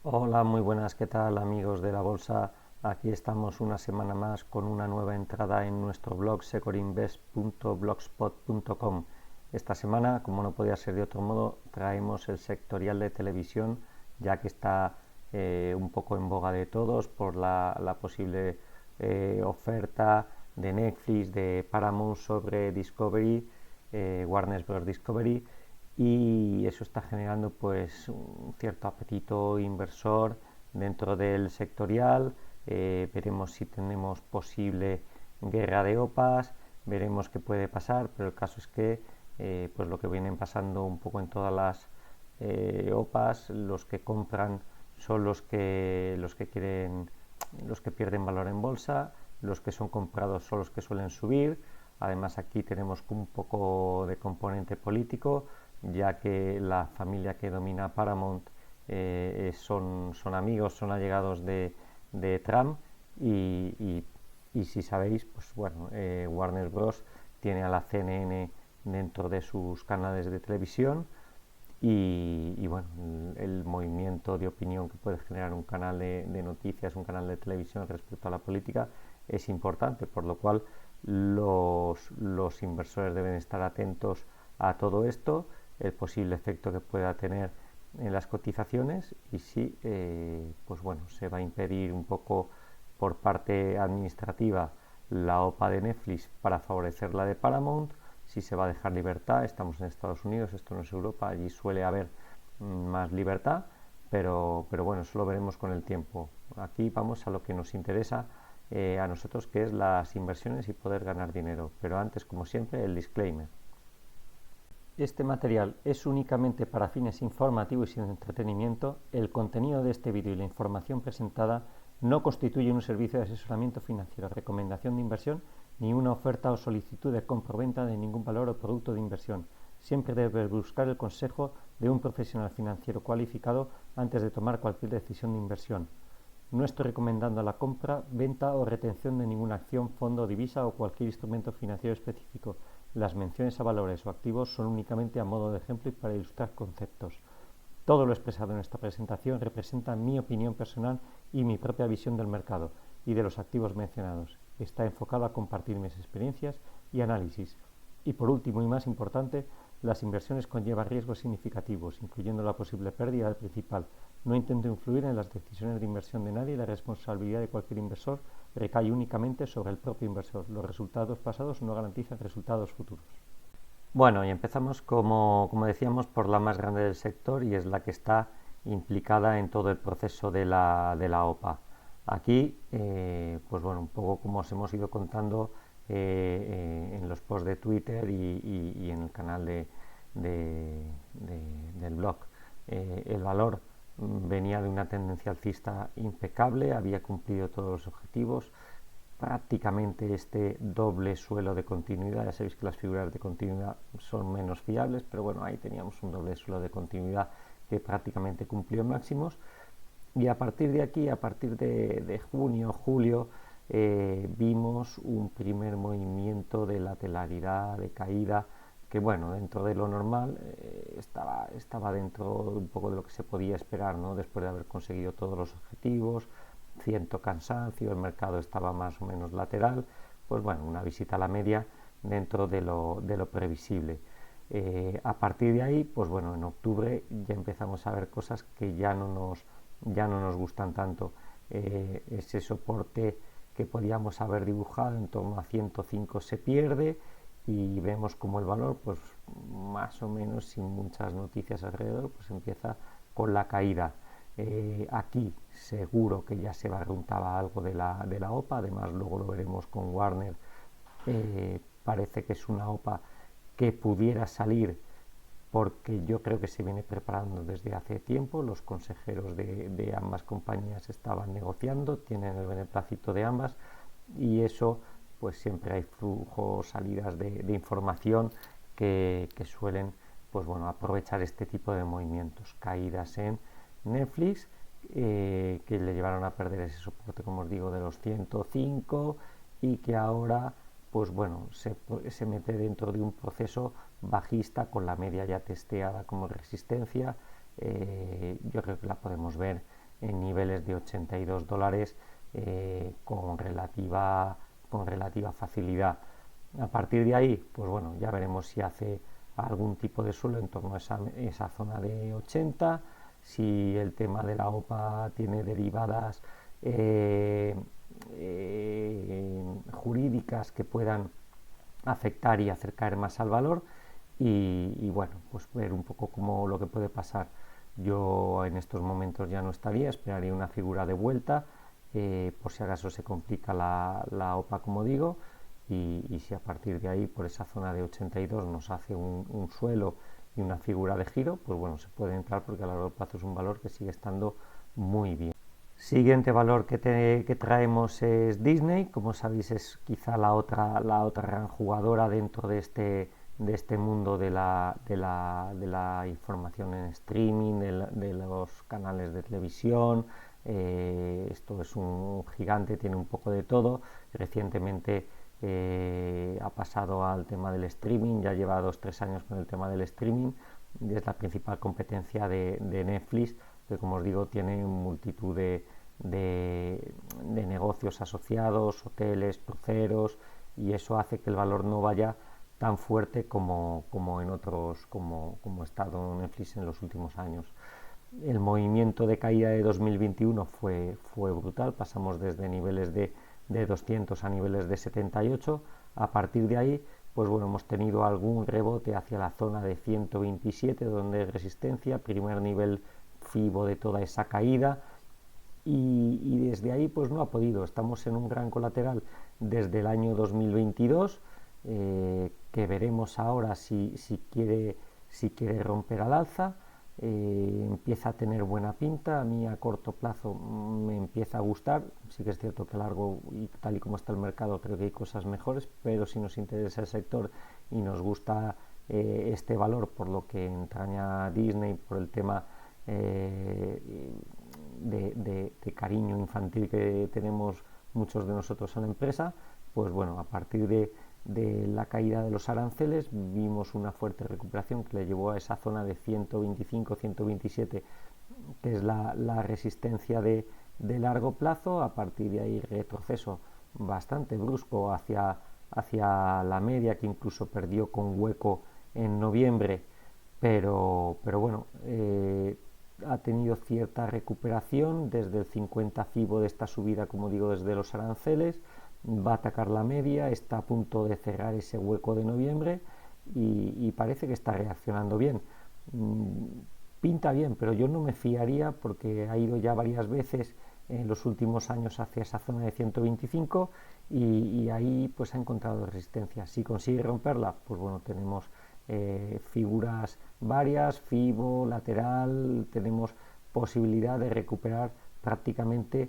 Hola, muy buenas, ¿qué tal amigos de la bolsa? Aquí estamos una semana más con una nueva entrada en nuestro blog secorinvest.blogspot.com. Esta semana, como no podía ser de otro modo, traemos el sectorial de televisión, ya que está un poco en boga de todos por la posible oferta de Netflix, de Paramount sobre Discovery, Warner Bros. Discovery, y eso está generando pues un cierto apetito inversor dentro del sectorial. Veremos si tenemos posible guerra de OPAs, veremos qué puede pasar, pero el caso es que pues lo que vienen pasando un poco en todas las OPAs, los que compran son los que pierden valor en bolsa, los que son comprados son los que suelen subir. Además, aquí tenemos un poco de componente político, ya que la familia que domina Paramount son amigos, son allegados de Trump, y si sabéis, pues bueno, Warner Bros. Tiene a la CNN dentro de sus canales de televisión, y bueno, el movimiento de opinión que puede generar un canal de noticias, un canal de televisión respecto a la política es importante, por lo cual los inversores deben estar atentos a todo esto, el posible efecto que pueda tener en las cotizaciones, y si pues bueno, se va a impedir un poco por parte administrativa la OPA de Netflix para favorecer la de Paramount, si se va a dejar libertad. Estamos en Estados Unidos, esto no es Europa, allí suele haber más libertad, pero bueno, eso lo veremos con el tiempo. Aquí vamos a lo que nos interesa a nosotros, que es las inversiones y poder ganar dinero. Pero antes, como siempre, el disclaimer. Este material es únicamente para fines informativos y de entretenimiento. El contenido de este vídeo y la información presentada no constituye un servicio de asesoramiento financiero, recomendación de inversión, ni una oferta o solicitud de compra-venta de ningún valor o producto de inversión. Siempre debes buscar el consejo de un profesional financiero cualificado antes de tomar cualquier decisión de inversión. No estoy recomendando la compra, venta o retención de ninguna acción, fondo, divisa o cualquier instrumento financiero específico. Las menciones a valores o activos son únicamente a modo de ejemplo y para ilustrar conceptos. Todo lo expresado en esta presentación representa mi opinión personal y mi propia visión del mercado y de los activos mencionados. Está enfocado a compartir mis experiencias y análisis. Y por último y más importante, las inversiones conllevan riesgos significativos, incluyendo la posible pérdida del principal. No intento influir en las decisiones de inversión de nadie, y la responsabilidad de cualquier inversor recae únicamente sobre el propio inversor. Los resultados pasados no garantizan resultados futuros. Bueno, y empezamos, como decíamos, por la más grande del sector, y es la que está implicada en todo el proceso de la OPA. Aquí, pues bueno, un poco como os hemos ido contando en los posts de Twitter y en el canal del blog. El valor venía de una tendencia alcista impecable, había cumplido todos los objetivos, prácticamente este doble suelo de continuidad. Ya sabéis que las figuras de continuidad son menos fiables, pero bueno, ahí teníamos un doble suelo de continuidad que prácticamente cumplió máximos. Y a partir de aquí, a partir de junio, julio, vimos un primer movimiento de lateralidad, de caída, que bueno, dentro de lo normal estaba dentro un poco de lo que se podía esperar, ¿no? Después de haber conseguido todos los objetivos, cierto cansancio, el mercado estaba más o menos lateral, pues bueno, una visita a la media dentro de lo previsible. A partir de ahí, pues bueno, en octubre ya empezamos a ver cosas que ya no nos gustan tanto. Ese soporte que podíamos haber dibujado en torno a 105 se pierde, y vemos como el valor, pues más o menos sin muchas noticias alrededor, pues empieza con la caída. Aquí seguro que ya se barruntaba algo de la OPA, además luego lo veremos con Warner. Parece que es una OPA que pudiera salir, porque yo creo que se viene preparando desde hace tiempo. Los consejeros de ambas compañías estaban negociando, tienen el beneplácito de ambas, y eso pues siempre hay flujos, salidas de información que suelen pues bueno, aprovechar este tipo de movimientos, caídas en Netflix, que le llevaron a perder ese soporte, como os digo, de los 105, y que ahora pues bueno, se mete dentro de un proceso bajista con la media ya testeada como resistencia. Yo creo que la podemos ver en niveles de $82 con relativa facilidad. A partir de ahí, pues bueno, ya veremos si hace algún tipo de suelo en torno a esa zona de 80, si el tema de la OPA tiene derivadas jurídicas que puedan afectar y hacer caer más al valor y bueno, pues ver un poco cómo lo que puede pasar. Yo en estos momentos ya no estaría, esperaría una figura de vuelta por si acaso se complica la OPA, como digo, y si a partir de ahí, por esa zona de 82, nos hace un suelo y una figura de giro, pues bueno, se puede entrar porque a largo plazo es un valor que sigue estando muy bien. Siguiente valor que traemos es Disney. Como sabéis, es quizá la otra gran jugadora dentro de este mundo de la información en streaming, de los canales de televisión. Esto es un gigante, tiene un poco de todo. Recientemente ha pasado al tema del streaming, ya lleva 2-3 años con el tema del streaming. Es la principal competencia de Netflix, que como os digo tiene multitud de negocios asociados, hoteles, cruceros, y eso hace que el valor no vaya tan fuerte como en otros, como ha estado Netflix en los últimos años. El movimiento de caída de 2021 fue brutal, pasamos desde niveles de 200 a niveles de 78. A partir de ahí, pues bueno, hemos tenido algún rebote hacia la zona de 127, donde hay resistencia, primer nivel FIBO de toda esa caída, y desde ahí pues no ha podido. Estamos en un gran colateral desde el año 2022, que veremos ahora si quiere romper al alza. Empieza a tener buena pinta, a mí a corto plazo me empieza a gustar. Sí que es cierto que a largo, y tal y como está el mercado, creo que hay cosas mejores, pero si nos interesa el sector y nos gusta este valor por lo que entraña Disney, por el tema de cariño infantil que tenemos muchos de nosotros en la empresa, pues bueno, a partir de la caída de los aranceles vimos una fuerte recuperación que le llevó a esa zona de 125-127, que es la resistencia de largo plazo. A partir de ahí retroceso bastante brusco hacia la media, que incluso perdió con hueco en noviembre, pero bueno, ha tenido cierta recuperación desde el 50 FIBO de esta subida, como digo, desde los aranceles. Va a atacar la media, está a punto de cerrar ese hueco de noviembre y parece que está reaccionando bien. Pinta bien, pero yo no me fiaría porque ha ido ya varias veces en los últimos años hacia esa zona de 125 y ahí pues ha encontrado resistencia. Si consigue romperla, pues bueno, tenemos figuras varias, FIBO, lateral, tenemos posibilidad de recuperar prácticamente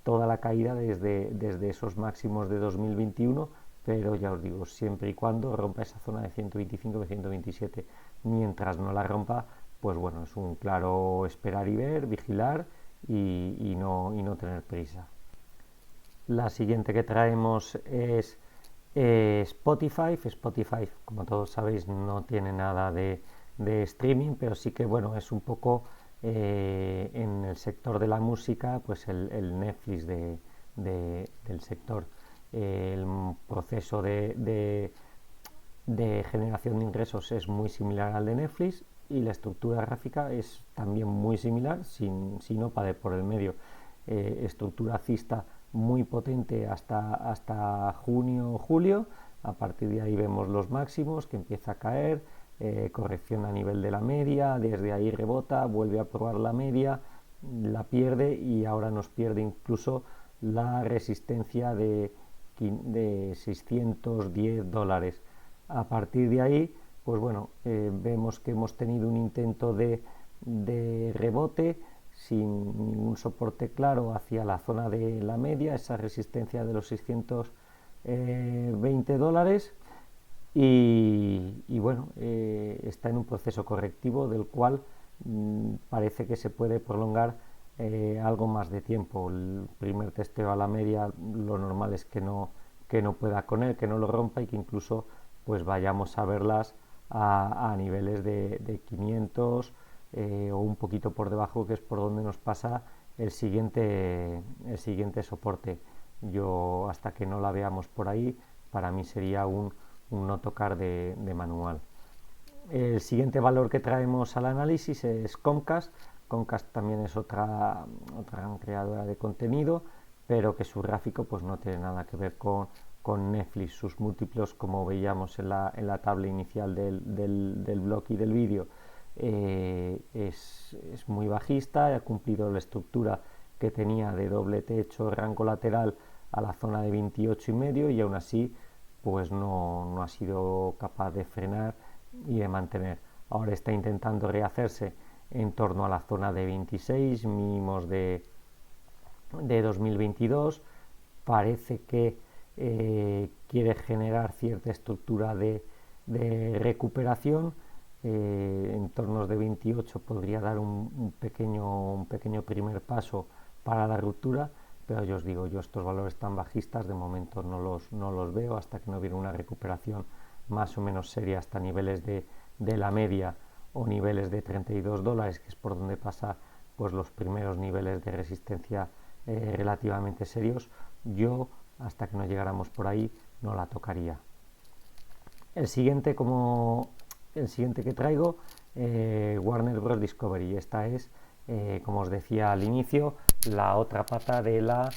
toda la caída desde esos máximos de 2021, pero ya os digo, siempre y cuando rompa esa zona de 125-127. Mientras no la rompa, pues bueno, es un claro esperar y ver, vigilar y no tener prisa. La siguiente que traemos es Spotify. Spotify, como todos sabéis, no tiene nada de streaming, pero sí que bueno, es un poco en el sector de la música, pues el Netflix del sector. El proceso de generación de ingresos es muy similar al de Netflix y la estructura gráfica es también muy similar, sin OPA de por el medio. Estructura alcista muy potente hasta junio o julio. A partir de ahí vemos los máximos, que empieza a caer, corrección a nivel de la media, desde ahí rebota, vuelve a probar la media, la pierde y ahora nos pierde incluso la resistencia de $610. A partir de ahí, pues bueno, vemos que hemos tenido un intento de rebote sin ningún soporte claro hacia la zona de la media, esa resistencia de los $620, y bueno, está en un proceso correctivo del cual parece que se puede prolongar algo más de tiempo. El primer testeo a la media, lo normal es que no pueda con él, que no lo rompa y que incluso pues vayamos a verlas a niveles de 500 o un poquito por debajo, que es por donde nos pasa el siguiente soporte. Yo, hasta que no la veamos por ahí, para mí sería un no tocar de manual. El siguiente valor que traemos al análisis es Comcast. Comcast también es otra gran creadora de contenido, pero que su gráfico pues no tiene nada que ver con Netflix. Sus múltiplos, como veíamos en la tabla inicial del blog y del vídeo, es muy bajista. Ha cumplido la estructura que tenía de doble techo, rango lateral a la zona de 28,5, y aún así pues no ha sido capaz de frenar y de mantener. Ahora está intentando rehacerse en torno a la zona de 26 mínimos de 2022. Parece que quiere generar cierta estructura de recuperación. En torno de 28 podría dar un pequeño primer paso para la ruptura, pero yo os digo, yo estos valores tan bajistas de momento no los veo hasta que no viene una recuperación más o menos seria hasta niveles de la media o niveles de $32, que es por donde pasa pues los primeros niveles de resistencia relativamente serios. Yo, hasta que no llegáramos por ahí, no la tocaría. El siguiente que traigo, Warner Bros. Discovery. Esta es, como os decía al inicio, la otra pata de la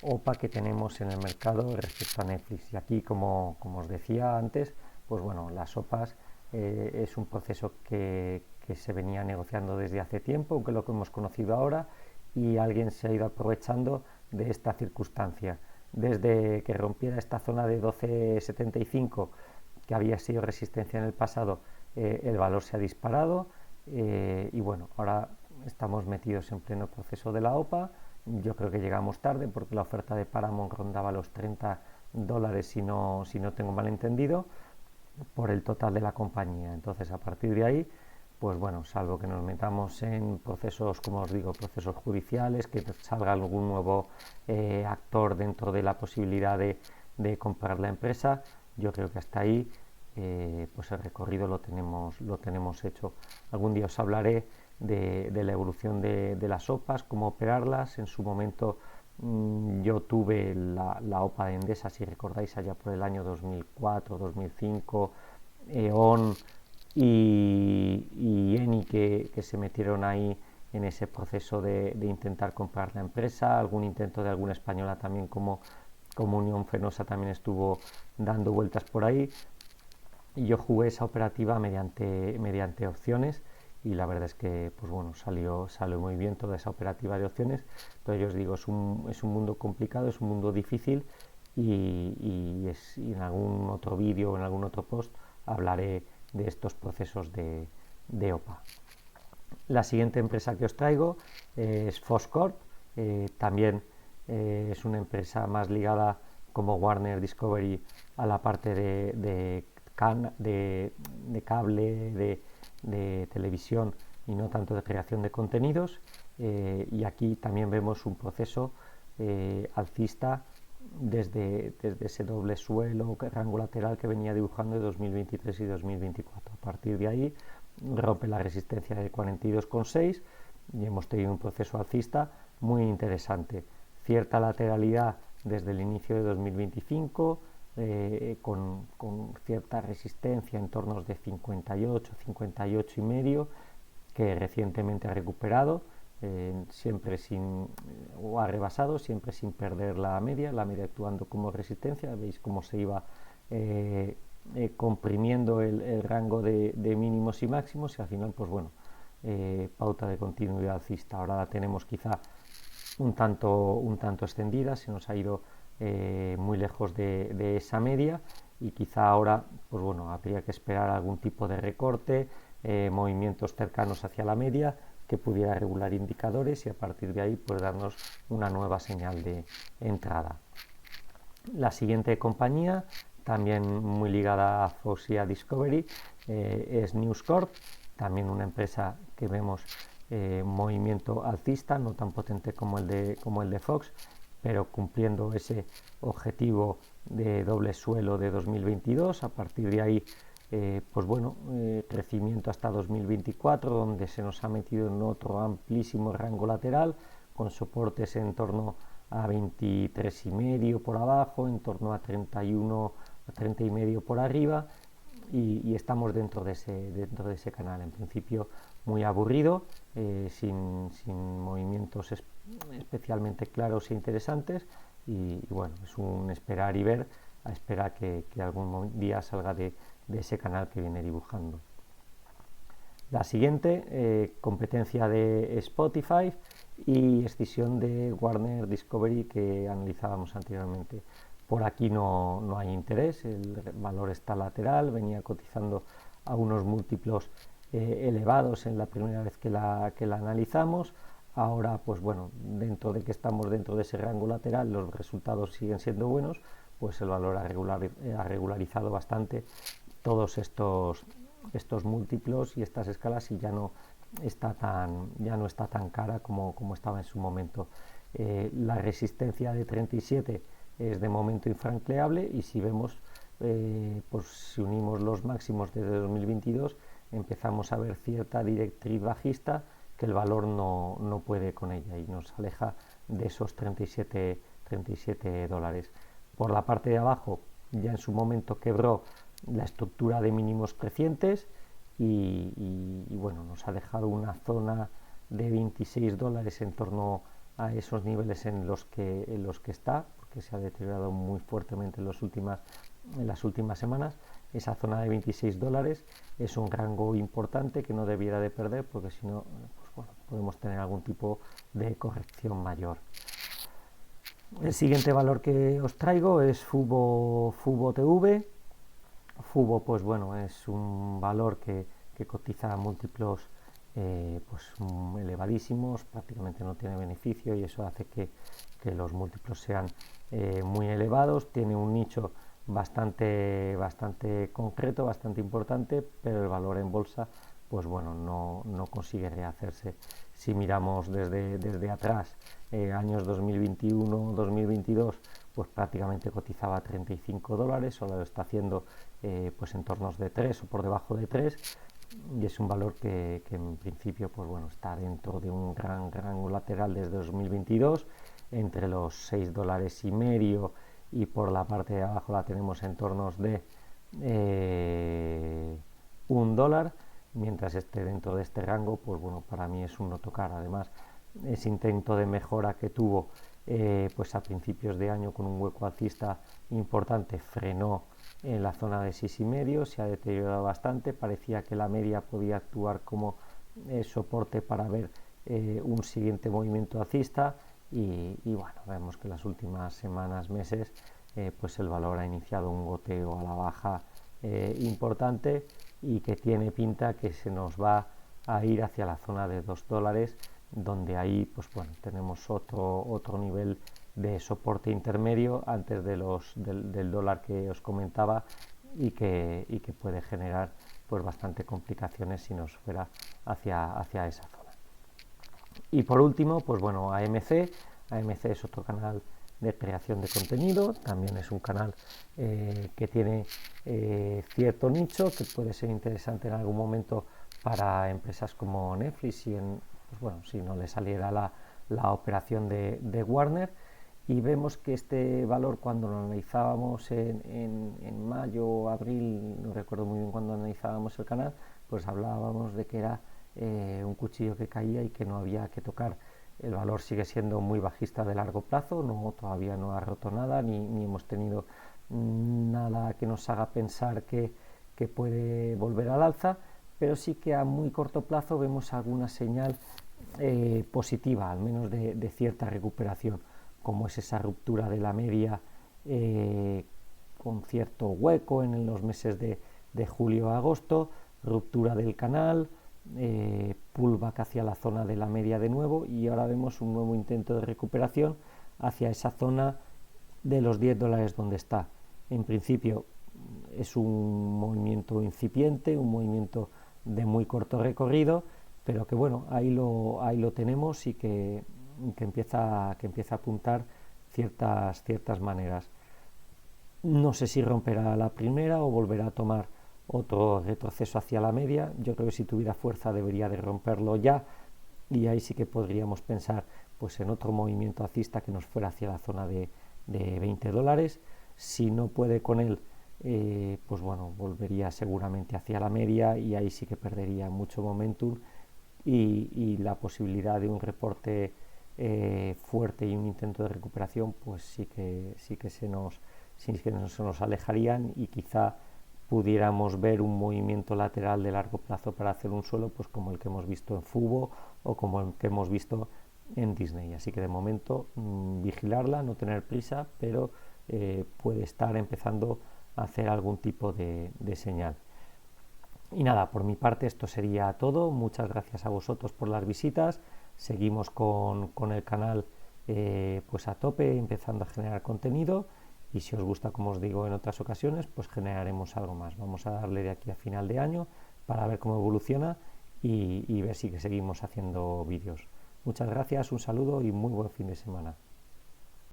OPA que tenemos en el mercado respecto a Netflix. Y aquí, como os decía antes, pues bueno, las OPAs es un proceso que se venía negociando desde hace tiempo, aunque lo que hemos conocido ahora, y alguien se ha ido aprovechando de esta circunstancia. Desde que rompiera esta zona de 12,75, que había sido resistencia en el pasado, el valor se ha disparado, y bueno, ahora estamos metidos en pleno proceso de la OPA. Yo creo que llegamos tarde porque la oferta de Paramount rondaba los $30, si no tengo mal entendido, por el total de la compañía. Entonces, a partir de ahí, pues bueno, salvo que nos metamos en procesos, como os digo, procesos judiciales, que salga algún nuevo actor dentro de la posibilidad de comprar la empresa, yo creo que hasta ahí pues el recorrido lo tenemos hecho. Algún día os hablaré de la evolución de las OPAs, cómo operarlas. En su momento yo tuve la OPA de Endesa, si recordáis, allá por el año 2004, 2005, E.ON y Eni, que se metieron ahí en ese proceso de intentar comprar la empresa. Algún intento de alguna española también, como Unión Fenosa, también estuvo dando vueltas por ahí. Y yo jugué esa operativa mediante opciones, y la verdad es que pues bueno, salió muy bien toda esa operativa de opciones. Entonces yo os digo, es un mundo complicado, es un mundo difícil, y en algún otro vídeo o en algún otro post hablaré de estos procesos de OPA. La siguiente empresa que os traigo es Fox Corp. También es una empresa más ligada, como Warner Discovery, a la parte de cable, de televisión, y no tanto de creación de contenidos. Y aquí también vemos un proceso alcista desde ese doble suelo, rango lateral que venía dibujando de 2023 y 2024. A partir de ahí rompe la resistencia de 42,6 y hemos tenido un proceso alcista muy interesante. Cierta lateralidad desde el inicio de 2025, con cierta resistencia en torno de 58,5, que recientemente ha recuperado, siempre o ha rebasado, siempre sin perder la media actuando como resistencia. Veis cómo se iba comprimiendo el rango de mínimos y máximos, y al final, pues bueno, pauta de continuidad alcista. Ahora la tenemos quizá un tanto extendida, se nos ha ido muy lejos de esa media, y quizá ahora pues bueno, habría que esperar algún tipo de recorte, movimientos cercanos hacia la media que pudiera regular indicadores, y a partir de ahí pues darnos una nueva señal de entrada. La siguiente compañía, también muy ligada a Fox y a Discovery, es News Corp, también una empresa que vemos movimiento alcista, no tan potente como el de Fox, pero cumpliendo ese objetivo de doble suelo de 2022. A partir de ahí, pues bueno, crecimiento hasta 2024, donde se nos ha metido en otro amplísimo rango lateral, con soportes en torno a 23,5 por abajo, en torno a 31, a 30,5 por arriba, y estamos dentro de ese canal. En principio muy aburrido, sin movimientos especialmente claros e interesantes, y bueno, es un esperar y ver, a esperar que algún día salga de ese canal que viene dibujando. La siguiente, competencia de Spotify y escisión de Warner Discovery, que analizábamos anteriormente. Por aquí no hay interés, el valor está lateral, venía cotizando a unos múltiplos elevados en la primera vez que la analizamos. Ahora, pues bueno, dentro de que estamos dentro de ese rango lateral, los resultados siguen siendo buenos, pues el valor ha regularizado bastante todos estos múltiplos y estas escalas, y ya no está tan cara como estaba en su momento. La resistencia de 37 es de momento infranqueable, y si vemos, pues si unimos los máximos desde 2022, empezamos a ver cierta directriz bajista que el valor no puede con ella, y nos aleja de esos 37 dólares. Por la parte de abajo, ya en su momento quebró la estructura de mínimos crecientes, y bueno, nos ha dejado una zona de 26 dólares en torno a esos niveles en los que está, porque se ha deteriorado muy fuertemente en las últimas semanas. Esa zona de 26 dólares es un rango importante que no debiera de perder, porque si no, pues bueno, podemos tener algún tipo de corrección mayor. El siguiente valor que os traigo es Fubo TV. Fubo, pues bueno, es un valor que cotiza a múltiplos pues elevadísimos, prácticamente no tiene beneficio, y eso hace que los múltiplos sean muy elevados. Tiene un nicho bastante concreto, bastante importante, pero el valor en bolsa, pues bueno, no consigue rehacerse. Si miramos desde atrás, años 2021-2022, pues prácticamente cotizaba 35 dólares, solo lo está haciendo pues en tornos de 3 o por debajo de 3, y es un valor que en principio, pues bueno, está dentro de un gran rango lateral desde 2022, entre los 6 dólares y medio, y por la parte de abajo la tenemos en tornos de $1. Mientras esté dentro de este rango, pues bueno, para mí es un no tocar. Además, ese intento de mejora que tuvo pues a principios de año con un hueco alcista importante frenó en la zona de 6,5, se ha deteriorado bastante. Parecía que la media podía actuar como soporte para ver un siguiente movimiento alcista, y bueno, vemos que las últimas semanas, meses, pues el valor ha iniciado un goteo a la baja importante, y que tiene pinta que se nos va a ir hacia la zona de 2 dólares, donde ahí, pues bueno, tenemos otro nivel de soporte intermedio antes del dólar que os comentaba, y que puede generar pues bastante complicaciones si nos fuera hacia esa zona. Y por último, pues bueno, AMC es otro canal de creación de contenido, también es un canal que tiene cierto nicho que puede ser interesante en algún momento para empresas como Netflix, pues bueno, si no le saliera la operación de Warner. Y vemos que este valor, cuando lo analizábamos en mayo o abril, no recuerdo muy bien cuando analizábamos el canal, pues hablábamos de que era un cuchillo que caía y que no había que tocar. El valor sigue siendo muy bajista de largo plazo, todavía no ha roto nada, ni hemos tenido nada que nos haga pensar que puede volver al alza, pero sí que a muy corto plazo vemos alguna señal positiva, al menos de cierta recuperación, como es esa ruptura de la media con cierto hueco en los meses de julio a agosto, ruptura del canal, pullback hacia la zona de la media de nuevo, y ahora vemos un nuevo intento de recuperación hacia esa zona de los 10 dólares donde está. En principio es un movimiento incipiente, un movimiento de muy corto recorrido, pero que bueno, ahí lo tenemos, y que empieza a apuntar ciertas maneras. No sé si romperá la primera o volverá a tomar otro retroceso hacia la media. Yo creo que si tuviera fuerza debería de romperlo ya, y ahí sí que podríamos pensar pues en otro movimiento alcista que nos fuera hacia la zona de $20. Si no puede con él, pues bueno, volvería seguramente hacia la media y ahí sí que perdería mucho momentum y la posibilidad de un reporte fuerte y un intento de recuperación, pues sí que se nos alejarían y quizá pudiéramos ver un movimiento lateral de largo plazo para hacer un suelo, pues como el que hemos visto en Fubo o como el que hemos visto en Disney. Así que de momento vigilarla, no tener prisa, pero puede estar empezando a hacer algún tipo de señal. Y nada, por mi parte esto sería todo. Muchas gracias a vosotros por las visitas. Seguimos con el canal pues a tope, empezando a generar contenido. Y si os gusta, como os digo en otras ocasiones, pues generaremos algo más. Vamos a darle de aquí a final de año para ver cómo evoluciona y ver si seguimos haciendo vídeos. Muchas gracias, un saludo y muy buen fin de semana.